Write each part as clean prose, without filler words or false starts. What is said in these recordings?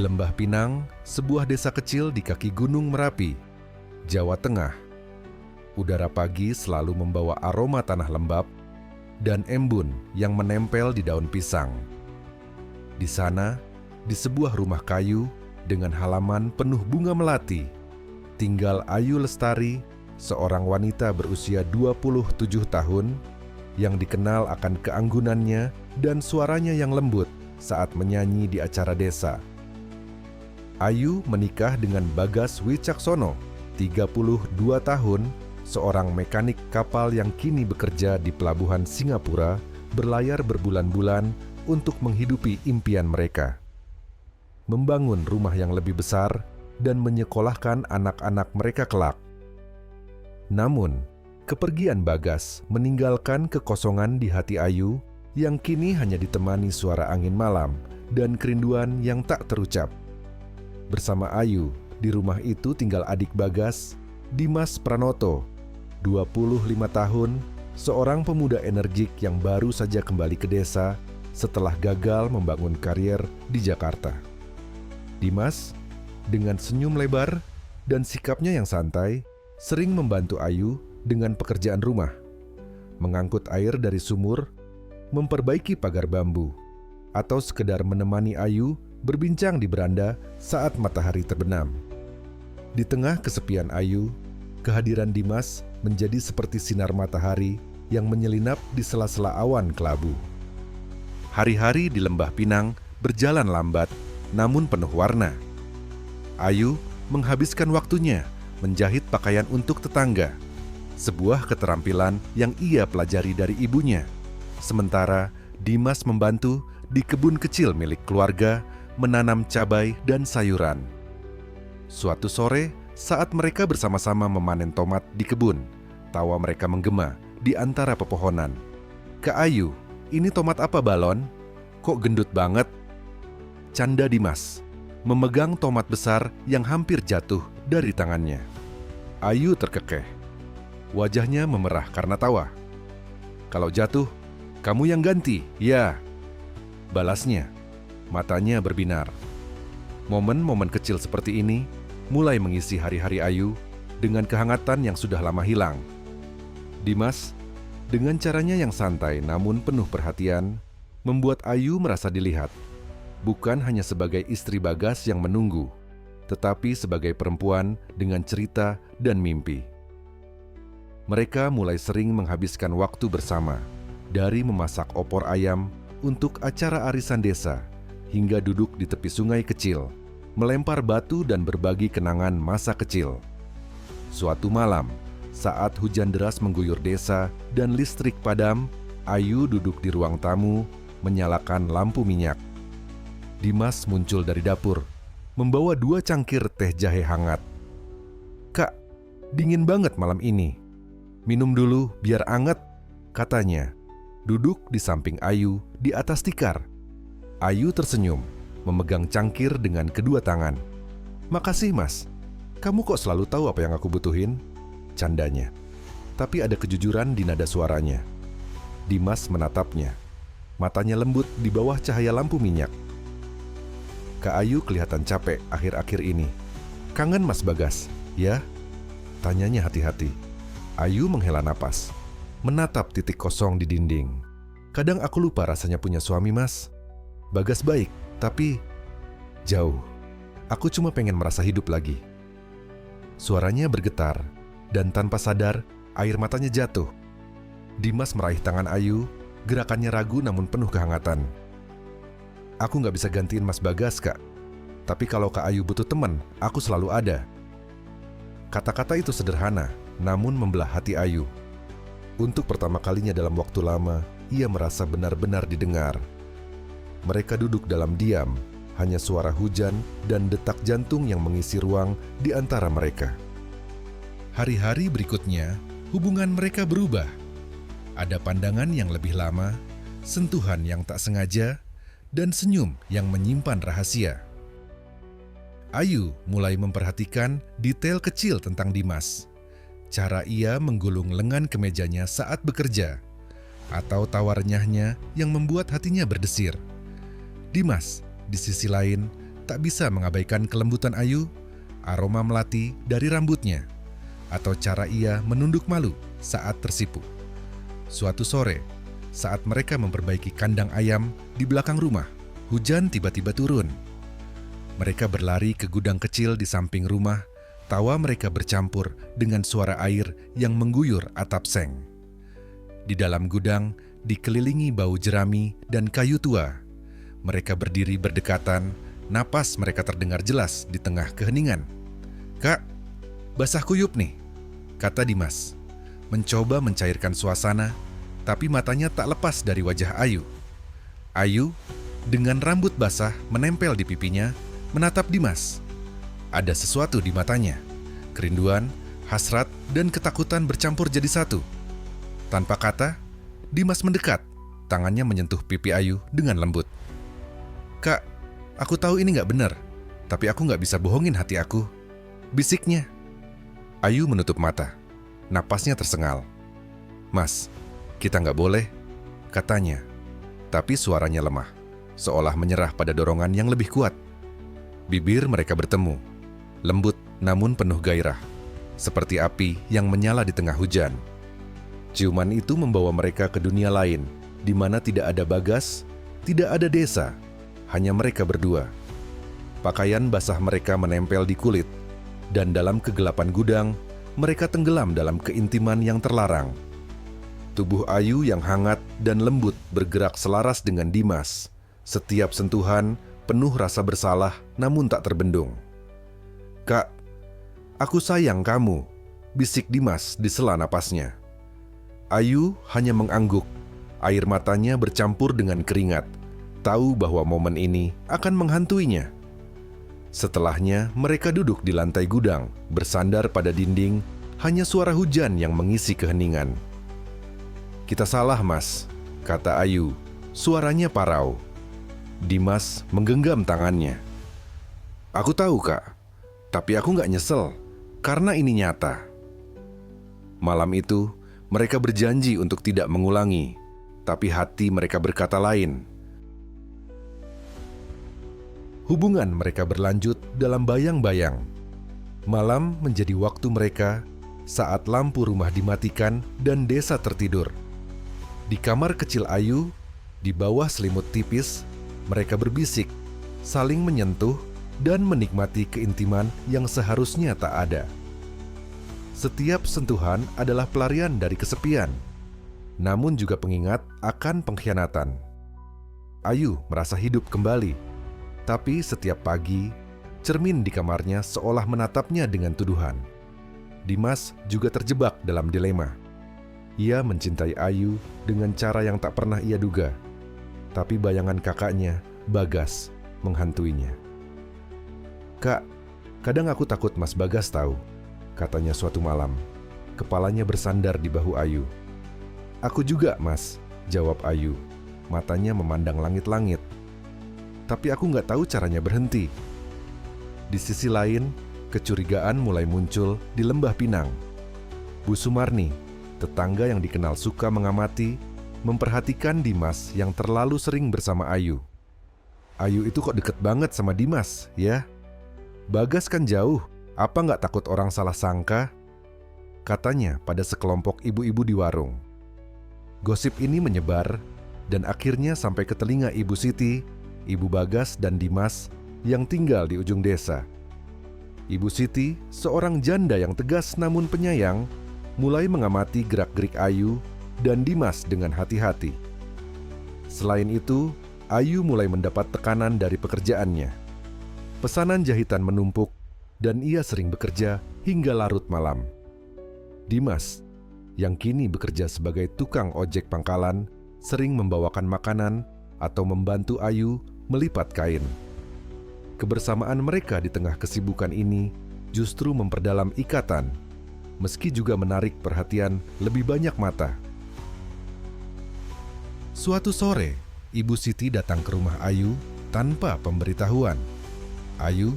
Lembah Pinang, sebuah desa kecil di kaki Gunung Merapi, Jawa Tengah. Udara pagi selalu membawa aroma tanah lembab dan embun yang menempel di daun pisang. Di sana, di sebuah rumah kayu dengan halaman penuh bunga melati, tinggal Ayu Lestari, seorang wanita berusia 27 tahun yang dikenal akan keanggunannya dan suaranya yang lembut saat menyanyi di acara desa. Ayu menikah dengan Bagas Wicaksono, 32 tahun, seorang mekanik kapal yang kini bekerja di pelabuhan Singapura, berlayar berbulan-bulan untuk menghidupi impian mereka. Membangun rumah yang lebih besar dan menyekolahkan anak-anak mereka kelak. Namun, kepergian Bagas meninggalkan kekosongan di hati Ayu yang kini hanya ditemani suara angin malam dan kerinduan yang tak terucap. Bersama Ayu, di rumah itu tinggal adik Bagas, Dimas Pranoto, 25 tahun, seorang pemuda energik yang baru saja kembali ke desa setelah gagal membangun karier di Jakarta. Dimas, dengan senyum lebar dan sikapnya yang santai, sering membantu Ayu dengan pekerjaan rumah, mengangkut air dari sumur, memperbaiki pagar bambu, atau sekedar menemani Ayu berbincang di beranda saat matahari terbenam. Di tengah kesepian Ayu, kehadiran Dimas menjadi seperti sinar matahari yang menyelinap di sela-sela awan kelabu. Hari-hari di Lembah Pinang berjalan lambat, namun penuh warna. Ayu menghabiskan waktunya menjahit pakaian untuk tetangga, sebuah keterampilan yang ia pelajari dari ibunya. Sementara Dimas membantu di kebun kecil milik keluarga menanam cabai dan sayuran. Suatu sore, saat mereka bersama-sama memanen tomat di kebun, tawa mereka menggema di antara pepohonan. "Kak Ayu, ini tomat apa balon? Kok gendut banget?" Canda Dimas, memegang tomat besar yang hampir jatuh dari tangannya. Ayu terkekeh. Wajahnya memerah karena tawa. "Kalau jatuh, kamu yang ganti, ya?" balasnya. Matanya berbinar. Momen-momen kecil seperti ini mulai mengisi hari-hari Ayu dengan kehangatan yang sudah lama hilang. Dimas, dengan caranya yang santai namun penuh perhatian, membuat Ayu merasa dilihat, bukan hanya sebagai istri Bagas yang menunggu, tetapi sebagai perempuan dengan cerita dan mimpi. Mereka mulai sering menghabiskan waktu bersama, dari memasak opor ayam untuk acara arisan desa, hingga duduk di tepi sungai kecil, melempar batu dan berbagi kenangan masa kecil. Suatu malam, saat hujan deras mengguyur desa dan listrik padam, Ayu duduk di ruang tamu, menyalakan lampu minyak. Dimas muncul dari dapur, membawa 2 cangkir teh jahe hangat. "Kak, dingin banget malam ini. Minum dulu biar anget," katanya, duduk di samping Ayu di atas tikar. Ayu tersenyum, memegang cangkir dengan kedua tangan. "Makasih mas, kamu kok selalu tahu apa yang aku butuhin?" candanya. Tapi ada kejujuran di nada suaranya. Dimas menatapnya, matanya lembut di bawah cahaya lampu minyak. Kak Ayu kelihatan capek akhir-akhir ini. "Kangen Mas Bagas, ya?" tanyanya hati-hati. Ayu menghela napas, menatap titik kosong di dinding. "Kadang aku lupa rasanya punya suami mas. Bagas baik, tapi jauh. Aku cuma pengen merasa hidup lagi." Suaranya bergetar, dan tanpa sadar, air matanya jatuh. Dimas meraih tangan Ayu, gerakannya ragu namun penuh kehangatan. "Aku nggak bisa gantiin Mas Bagas, Kak. Tapi kalau Kak Ayu butuh teman, aku selalu ada." Kata-kata itu sederhana, namun membelah hati Ayu. Untuk pertama kalinya dalam waktu lama, ia merasa benar-benar didengar. Mereka duduk dalam diam, hanya suara hujan dan detak jantung yang mengisi ruang di antara mereka. Hari-hari berikutnya, hubungan mereka berubah. Ada pandangan yang lebih lama, sentuhan yang tak sengaja, dan senyum yang menyimpan rahasia. Ayu mulai memperhatikan detail kecil tentang Dimas. Cara ia menggulung lengan kemejanya saat bekerja, atau tawa renyahnya yang membuat hatinya berdesir. Dimas, di sisi lain, tak bisa mengabaikan kelembutan Ayu, aroma melati dari rambutnya, atau cara ia menunduk malu saat tersipu. Suatu sore, saat mereka memperbaiki kandang ayam di belakang rumah, hujan tiba-tiba turun. Mereka berlari ke gudang kecil di samping rumah, tawa mereka bercampur dengan suara air yang mengguyur atap seng. Di dalam gudang, dikelilingi bau jerami dan kayu tua. Mereka berdiri berdekatan, napas mereka terdengar jelas di tengah keheningan. "Kak, basah kuyup nih," kata Dimas, mencoba mencairkan suasana, tapi matanya tak lepas dari wajah Ayu. Ayu, dengan rambut basah menempel di pipinya, menatap Dimas. Ada sesuatu di matanya, kerinduan, hasrat, dan ketakutan bercampur jadi satu. Tanpa kata, Dimas mendekat, tangannya menyentuh pipi Ayu dengan lembut. "Kak, aku tahu ini gak benar, tapi aku gak bisa bohongin hati aku," bisiknya. Ayu menutup mata, napasnya tersengal. "Mas, kita gak boleh," katanya, tapi suaranya lemah, seolah menyerah pada dorongan yang lebih kuat. Bibir mereka bertemu, lembut namun penuh gairah, seperti api yang menyala di tengah hujan. Ciuman itu membawa mereka ke dunia lain, di mana tidak ada Bagas, tidak ada desa, hanya mereka berdua. Pakaian basah mereka menempel di kulit, dan dalam kegelapan gudang, mereka tenggelam dalam keintiman yang terlarang. Tubuh Ayu yang hangat dan lembut bergerak selaras dengan Dimas. Setiap sentuhan penuh rasa bersalah namun tak terbendung. "Kak, aku sayang kamu," bisik Dimas di sela napasnya. Ayu hanya mengangguk, air matanya bercampur dengan keringat, tahu bahwa momen ini akan menghantuinya. Setelahnya, mereka duduk di lantai gudang, bersandar pada dinding, hanya suara hujan yang mengisi keheningan. "Kita salah, Mas," kata Ayu, suaranya parau. Dimas menggenggam tangannya. "Aku tahu, Kak, tapi aku gak nyesel, karena ini nyata." Malam itu, mereka berjanji untuk tidak mengulangi, tapi hati mereka berkata lain. Hubungan mereka berlanjut dalam bayang-bayang. Malam menjadi waktu mereka saat lampu rumah dimatikan dan desa tertidur. Di kamar kecil Ayu, di bawah selimut tipis, mereka berbisik, saling menyentuh, dan menikmati keintiman yang seharusnya tak ada. Setiap sentuhan adalah pelarian dari kesepian, namun juga pengingat akan pengkhianatan. Ayu merasa hidup kembali, tapi setiap pagi, cermin di kamarnya seolah menatapnya dengan tuduhan. Dimas juga terjebak dalam dilema. Ia mencintai Ayu dengan cara yang tak pernah ia duga, tapi bayangan kakaknya, Bagas, menghantuinya. "Kak, kadang aku takut Mas Bagas tahu," katanya suatu malam. Kepalanya bersandar di bahu Ayu. "Aku juga, Mas," jawab Ayu. Matanya memandang langit-langit. "Tapi aku nggak tahu caranya berhenti." Di sisi lain, kecurigaan mulai muncul di Lembah Pinang. Bu Sumarni, tetangga yang dikenal suka mengamati, memperhatikan Dimas yang terlalu sering bersama Ayu. "Ayu itu kok deket banget sama Dimas, ya? Bagas kan jauh. Apa nggak takut orang salah sangka?" katanya pada sekelompok ibu-ibu di warung. Gosip ini menyebar dan akhirnya sampai ke telinga Ibu Siti, Ibu Bagas dan Dimas yang tinggal di ujung desa. Ibu Siti, seorang janda yang tegas namun penyayang, mulai mengamati gerak-gerik Ayu dan Dimas dengan hati-hati. Selain itu, Ayu mulai mendapat tekanan dari pekerjaannya. Pesanan jahitan menumpuk, dan ia sering bekerja hingga larut malam. Dimas, yang kini bekerja sebagai tukang ojek pangkalan, sering membawakan makanan atau membantu Ayu melipat kain. Kebersamaan mereka di tengah kesibukan ini justru memperdalam ikatan, meski juga menarik perhatian lebih banyak mata. Suatu sore, Ibu Siti datang ke rumah Ayu tanpa pemberitahuan. Ayu,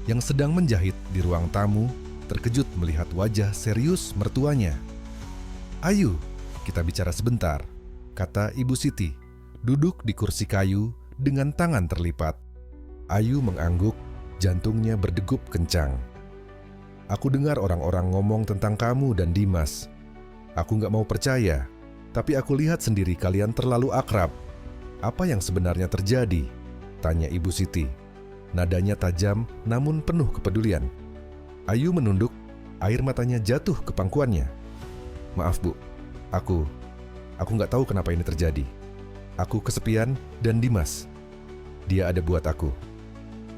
yang sedang menjahit di ruang tamu, terkejut melihat wajah serius mertuanya. "Ayu, kita bicara sebentar," kata Ibu Siti, duduk di kursi kayu dengan tangan terlipat. Ayu mengangguk, jantungnya berdegup kencang. Aku dengar orang-orang ngomong tentang kamu dan Dimas. Aku nggak mau percaya, tapi aku lihat sendiri kalian terlalu akrab. Apa yang sebenarnya terjadi? Tanya Ibu Siti. Nadanya tajam namun penuh kepedulian. Ayu menunduk, air matanya jatuh ke pangkuannya. Maaf Bu, aku nggak tahu kenapa ini terjadi. Aku kesepian dan Dimas. Dia ada buat aku.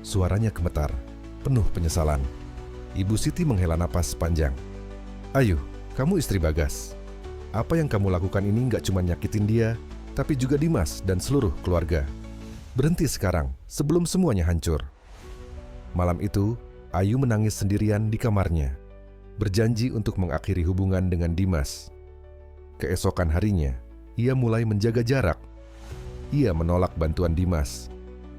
Suaranya gemetar, penuh penyesalan. Ibu Siti menghela napas panjang. Ayu, kamu istri Bagas. Apa yang kamu lakukan ini nggak cuma nyakitin dia, tapi juga Dimas dan seluruh keluarga. Berhenti sekarang, sebelum semuanya hancur. Malam itu, Ayu menangis sendirian di kamarnya, berjanji untuk mengakhiri hubungan dengan Dimas. Keesokan harinya, ia mulai menjaga jarak. Ia menolak bantuan Dimas,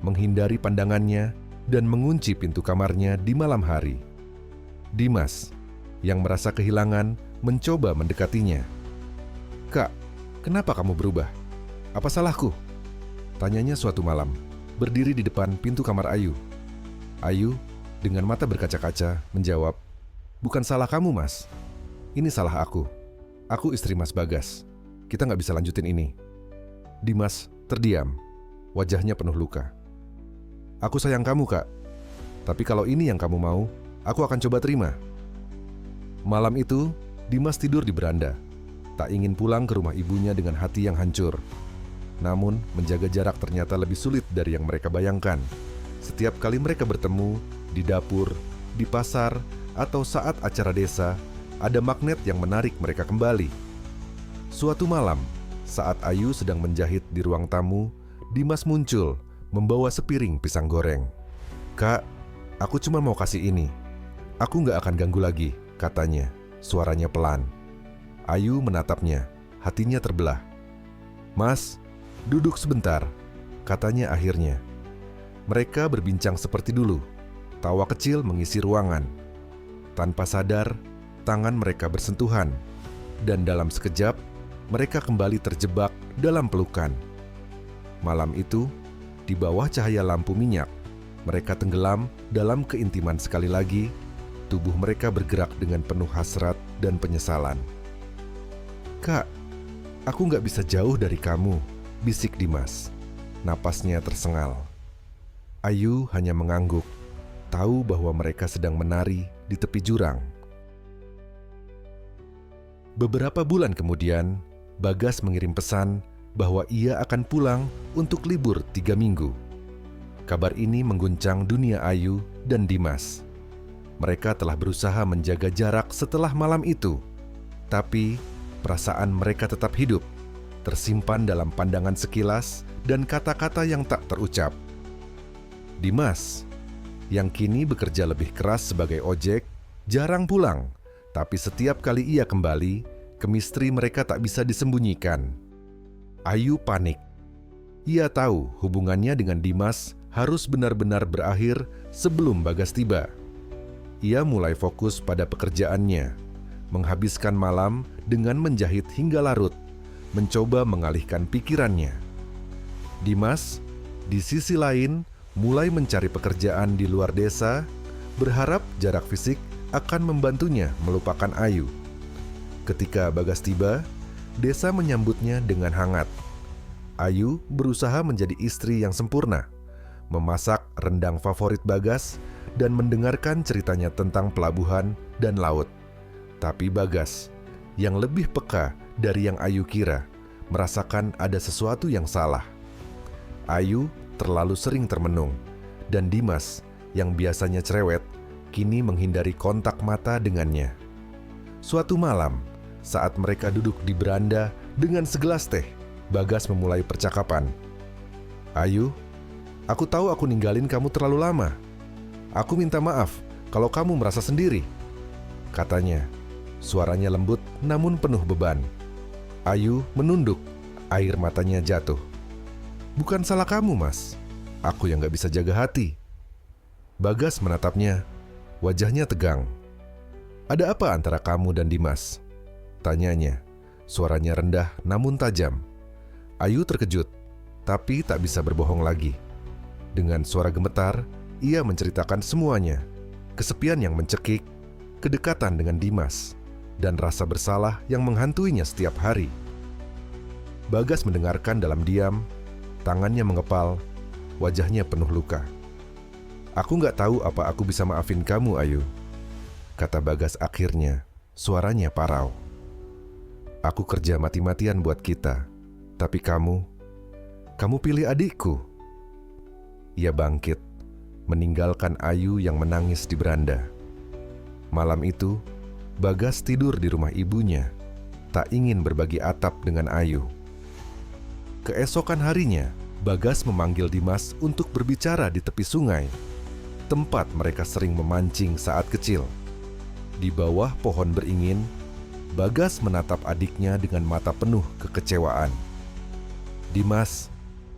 menghindari pandangannya, dan mengunci pintu kamarnya di malam hari. Dimas, yang merasa kehilangan, mencoba mendekatinya. Kak, kenapa kamu berubah? Apa salahku? Tanyanya suatu malam, berdiri di depan pintu kamar Ayu. Ayu, dengan mata berkaca-kaca, menjawab, bukan salah kamu, Mas. Ini salah aku. Aku istri Mas Bagas. Kita nggak bisa lanjutin ini. Dimas terdiam, wajahnya penuh luka. Aku sayang kamu, Kak. Tapi kalau ini yang kamu mau, aku akan coba terima. Malam itu, Dimas tidur di beranda. Tak ingin pulang ke rumah ibunya dengan hati yang hancur. Namun, menjaga jarak ternyata lebih sulit dari yang mereka bayangkan. Setiap kali mereka bertemu, di dapur, di pasar, atau saat acara desa, ada magnet yang menarik mereka kembali. Suatu malam, saat Ayu sedang menjahit di ruang tamu, Dimas muncul, membawa sepiring pisang goreng. Kak, aku cuma mau kasih ini. Aku nggak akan ganggu lagi, katanya, suaranya pelan. Ayu menatapnya, hatinya terbelah. Mas, duduk sebentar, katanya akhirnya. Mereka berbincang seperti dulu, tawa kecil mengisi ruangan. Tanpa sadar, tangan mereka bersentuhan, dan dalam sekejap, mereka kembali terjebak dalam pelukan. Malam itu, di bawah cahaya lampu minyak, mereka tenggelam dalam keintiman sekali lagi. Tubuh mereka bergerak dengan penuh hasrat dan penyesalan. Kak, aku nggak bisa jauh dari kamu, bisik Dimas. Napasnya tersengal. Ayu hanya mengangguk, tahu bahwa mereka sedang menari di tepi jurang. Beberapa bulan kemudian, Bagas mengirim pesan bahwa ia akan pulang untuk libur 3 minggu. Kabar ini mengguncang dunia Ayu dan Dimas. Mereka telah berusaha menjaga jarak setelah malam itu, tapi perasaan mereka tetap hidup, tersimpan dalam pandangan sekilas dan kata-kata yang tak terucap. Dimas, yang kini bekerja lebih keras sebagai ojek, jarang pulang, tapi setiap kali ia kembali, kemistri mereka tak bisa disembunyikan. Ayu panik. Ia tahu hubungannya dengan Dimas harus benar-benar berakhir sebelum Bagas tiba. Ia mulai fokus pada pekerjaannya, menghabiskan malam dengan menjahit hingga larut, mencoba mengalihkan pikirannya. Dimas, di sisi lain, mulai mencari pekerjaan di luar desa, berharap jarak fisik akan membantunya melupakan Ayu. Ketika Bagas tiba, desa menyambutnya dengan hangat. Ayu berusaha menjadi istri yang sempurna, memasak rendang favorit Bagas, dan mendengarkan ceritanya tentang pelabuhan dan laut. Tapi Bagas, yang lebih peka dari yang Ayu kira, merasakan ada sesuatu yang salah. Ayu terlalu sering termenung, dan Dimas, yang biasanya cerewet, kini menghindari kontak mata dengannya. Suatu malam, saat mereka duduk di beranda dengan segelas teh, Bagas memulai percakapan. Ayu, aku tahu aku ninggalin kamu terlalu lama. Aku minta maaf kalau kamu merasa sendiri, katanya. Suaranya lembut namun penuh beban. Ayu menunduk, air matanya jatuh. Bukan salah kamu, Mas. Aku yang gak bisa jaga hati. Bagas menatapnya, wajahnya tegang. Ada apa antara kamu dan Dimas? Tanyanya, suaranya rendah namun tajam. Ayu terkejut, tapi tak bisa berbohong lagi. Dengan suara gemetar, ia menceritakan semuanya. Kesepian yang mencekik, kedekatan dengan Dimas, dan rasa bersalah yang menghantuinya setiap hari. Bagas mendengarkan dalam diam, tangannya mengepal, wajahnya penuh luka. "Aku nggak tahu apa aku bisa maafin kamu, Ayu," kata Bagas akhirnya, suaranya parau. "Aku kerja mati-matian buat kita, tapi kamu pilih adikku." Ia bangkit, meninggalkan Ayu yang menangis di beranda. Malam itu, Bagas tidur di rumah ibunya, tak ingin berbagi atap dengan Ayu. Keesokan harinya, Bagas memanggil Dimas untuk berbicara di tepi sungai, tempat mereka sering memancing saat kecil. Di bawah pohon beringin, Bagas menatap adiknya dengan mata penuh kekecewaan. "Dimas,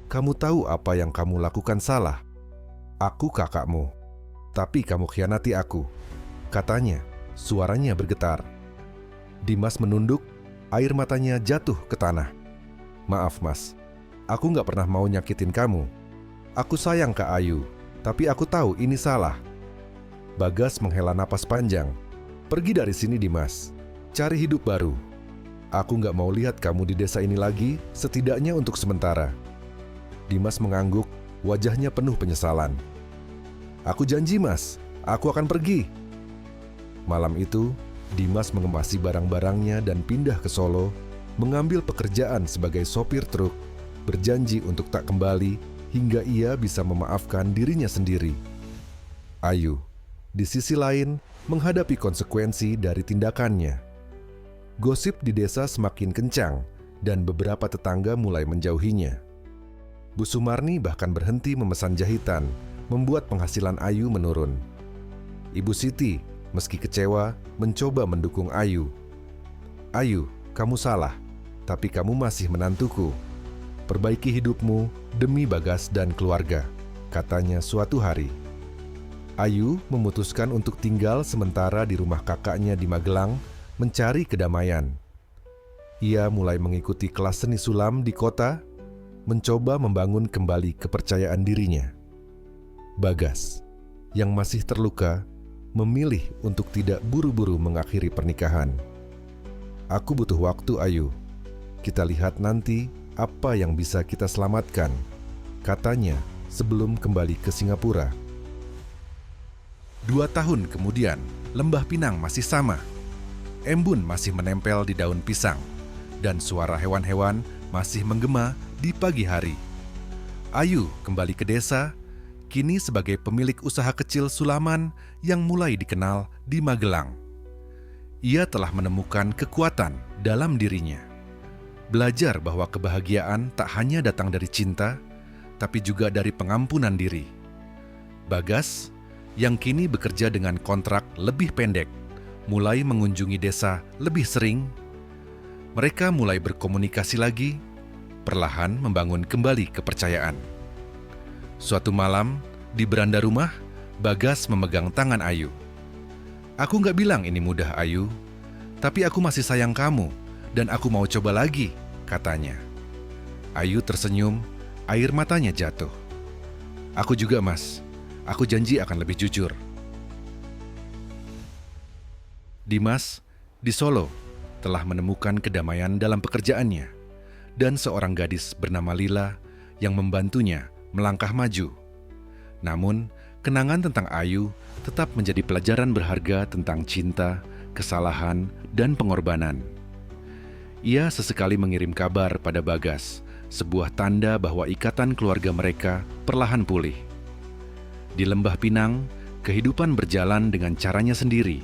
kamu tahu apa yang kamu lakukan salah. Aku kakakmu, tapi kamu khianati aku," katanya, suaranya bergetar. Dimas menunduk, air matanya jatuh ke tanah. "Maaf mas, aku nggak pernah mau nyakitin kamu. Aku sayang Kak Ayu, tapi aku tahu ini salah." Bagas menghela napas panjang. "Pergi dari sini Dimas, cari hidup baru. Aku nggak mau lihat kamu di desa ini lagi, setidaknya untuk sementara." Dimas mengangguk, wajahnya penuh penyesalan. "Aku janji mas, aku akan pergi." Malam itu, Dimas mengemasi barang-barangnya dan pindah ke Solo, mengambil pekerjaan sebagai sopir truk, berjanji untuk tak kembali hingga ia bisa memaafkan dirinya sendiri. Ayu, di sisi lain, menghadapi konsekuensi dari tindakannya. Gosip di desa semakin kencang dan beberapa tetangga mulai menjauhinya. Bu Sumarni bahkan berhenti memesan jahitan, membuat penghasilan Ayu menurun. Ibu Siti, meski kecewa, mencoba mendukung Ayu. "Ayu, kamu salah, tapi kamu masih menantuku. Perbaiki hidupmu demi Bagas dan keluarga," katanya suatu hari. Ayu memutuskan untuk tinggal sementara di rumah kakaknya di Magelang, mencari kedamaian. Ia mulai mengikuti kelas seni sulam di kota, mencoba membangun kembali kepercayaan dirinya. Bagas, yang masih terluka, memilih untuk tidak buru-buru mengakhiri pernikahan. "Aku butuh waktu, Ayu. Kita lihat nanti apa yang bisa kita selamatkan," katanya sebelum kembali ke Singapura. 2 tahun kemudian, Lembah Pinang masih sama. Embun masih menempel di daun pisang, dan suara hewan-hewan masih menggema di pagi hari. Ayu kembali ke desa, kini sebagai pemilik usaha kecil sulaman yang mulai dikenal di Magelang. Ia telah menemukan kekuatan dalam dirinya. Belajar bahwa kebahagiaan tak hanya datang dari cinta, tapi juga dari pengampunan diri. Bagas, yang kini bekerja dengan kontrak lebih pendek, mulai mengunjungi desa lebih sering. Mereka mulai berkomunikasi lagi, perlahan membangun kembali kepercayaan. Suatu malam, di beranda rumah, Bagas memegang tangan Ayu. "Aku nggak bilang ini mudah, Ayu, tapi aku masih sayang kamu, dan aku mau coba lagi," katanya. Ayu tersenyum, air matanya jatuh. "Aku juga, Mas. Aku janji akan lebih jujur." Dimas, di Solo, telah menemukan kedamaian dalam pekerjaannya, dan seorang gadis bernama Lila yang membantunya melangkah maju. Namun, kenangan tentang Ayu tetap menjadi pelajaran berharga tentang cinta, kesalahan, dan pengorbanan. Ia sesekali mengirim kabar pada Bagas, sebuah tanda bahwa ikatan keluarga mereka perlahan pulih. Di Lembah Pinang, kehidupan berjalan dengan caranya sendiri.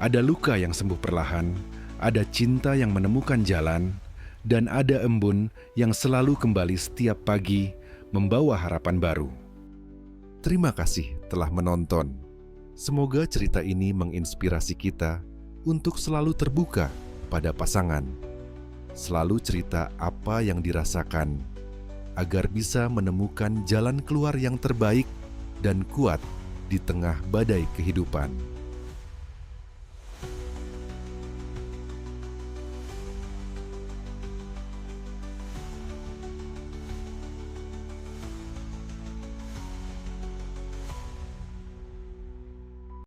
Ada luka yang sembuh perlahan, ada cinta yang menemukan jalan, dan ada embun yang selalu kembali setiap pagi membawa harapan baru. Terima kasih telah menonton. Semoga cerita ini menginspirasi kita untuk selalu terbuka pada pasangan. Selalu cerita apa yang dirasakan, agar bisa menemukan jalan keluar yang terbaik dan kuat di tengah badai kehidupan.